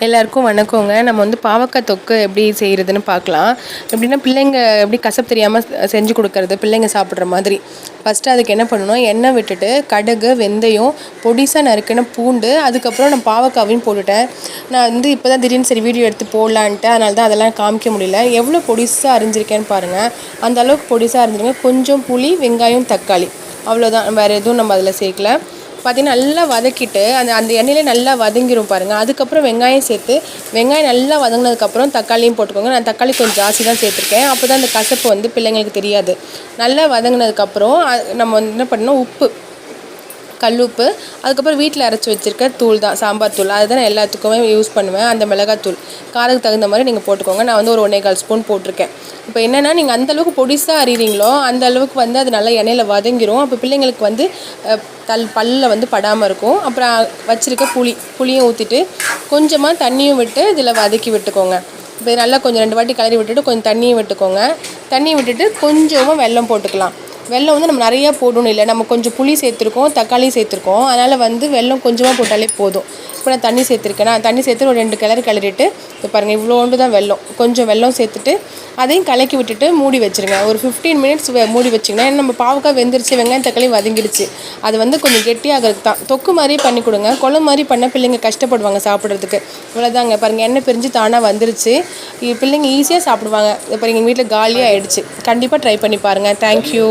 எல்லாருக்கும் வணக்கங்க. நம்ம வந்து பாவக்காய் தொக்கு எப்படி செய்கிறதுன்னு பார்க்கலாம். எப்படின்னா பிள்ளைங்க எப்படி கசப்பு தெரியாமல் செஞ்சு கொடுக்கறது, பிள்ளைங்க சாப்பிட்ற மாதிரி. ஃபஸ்ட்டு அதுக்கு என்ன பண்ணணும், எண்ணெய் விட்டுட்டு கடுகு, வெந்தயம், பொடிசாக நறுக்கின பூண்டு, அதுக்கப்புறம் நான் பாவக்காவையும் போட்டுட்டேன். நான் வந்து இப்போ தான் திடீர்னு சரி வீடியோ எடுத்து போடலான்ட்டு, அதனால தான் அதெல்லாம் காமிக்க முடியல. எவ்வளோ பொடிசாக அரிஞ்சிருக்கேன்னு பாருங்கள். அந்த அளவுக்கு பொடிசாக அரிஞ்சிருங்க. கொஞ்சம் புளி, வெங்காயம், தக்காளி, அவ்வளோதான். வேறு எதுவும் நம்ம அதில் சேர்க்கல. பார்த்திங்கன்னா நல்லா வதக்கிட்டு அந்த எண்ணெயிலே நல்லா வதங்கிடும் பாருங்கள். அதுக்கப்புறம் வெங்காயம் சேர்த்து, வெங்காயம் நல்லா வதங்கினதுக்கப்புறம் தக்காளியும் போட்டுக்கோங்க. நான் தக்காளி கொஞ்சம் ஜாஸ்தி தான் சேர்த்துருக்கேன். அப்போ தான் அந்த கசப்பு வந்து பிள்ளைங்களுக்கு தெரியாது. நல்லா வதங்கினதுக்கப்புறம் நம்ம வந்து என்ன பண்ணணும், உப்பு, கல்லுப்பு, அதுக்கப்புறம் வீட்டில் அரைச்சி வச்சுருக்க தூள் தான், சாம்பார் தூள். அதுதான் நான் எல்லாத்துக்குமே யூஸ் பண்ணுவேன். அந்த மிளகாத்தூள் காரத்துக்கு தகுந்த மாதிரி நீங்கள் போட்டுக்கோங்க. நான் வந்து ஒரு 1.25 ஸ்பூன் போட்டிருக்கேன். இப்போ என்னென்னா, நீங்கள் அந்தளவுக்கு பொடிசாக அறிகிறீங்களோ அந்த அளவுக்கு வந்து அது நல்லா எண்ணெயில் வதங்கிடும். அப்போ பிள்ளைங்களுக்கு வந்து பல்லில் வந்து படாமல் இருக்கும். அப்புறம் வச்சுருக்க புளியும் ஊற்றிட்டு கொஞ்சமாக தண்ணியும் விட்டு இதில் வதக்கி விட்டுக்கோங்க. இப்போ நல்லா கொஞ்சம் 2 வாட்டி கிளறி விட்டுட்டு கொஞ்சம் தண்ணியும் விட்டுக்கோங்க. தண்ணியை விட்டுட்டு கொஞ்சமாக வெல்லம் போட்டுக்கலாம். வெல்லம் வந்து நம்ம நிறையா போடணும் இல்லை, நம்ம கொஞ்சம் புளி சேர்த்துருக்கோம், தக்காளி சேர்த்துருக்கோம். அதனால் வந்து வெல்லம் கொஞ்சமாக போட்டாலே போதும். இப்போ நான் தண்ணி சேர்த்துருக்கேன். நான் தண்ணி சேர்த்து ஒரு 2 கிளறிட்டு இப்போ பாருங்கள், இவ்வளோண்டு தான் வெல்லம். கொஞ்சம் வெல்லம் சேர்த்துட்டு அதையும் கலக்கி விட்டுட்டு மூடி வச்சுருங்க. ஒரு 15 மினிட்ஸ் மூடி வச்சிங்கன்னா, நம்ம பாவக்காய் வெந்துருச்சு, வெங்காயம் தக்காளி வதங்கிடுச்சு. அது வந்து கொஞ்சம் கெட்டியாகிறதுக்கு தான். தொக்கு மாதிரி பண்ணி கொடுங்க. குழம்பு மாதிரி பண்ண பிள்ளைங்க கஷ்டப்படுவாங்க சாப்பிட்றதுக்கு. இவ்வளோதாங்க. பாருங்கள், எண்ணெய் பிரிஞ்சு தானாக வந்துருச்சு. பிள்ளைங்க ஈஸியாக சாப்பிடுவாங்க. இப்போ எங்கள் வீட்டில் காலியாக ஆகிடுச்சு. கண்டிப்பாக ட்ரை பண்ணி பாருங்கள். தேங்க்யூ.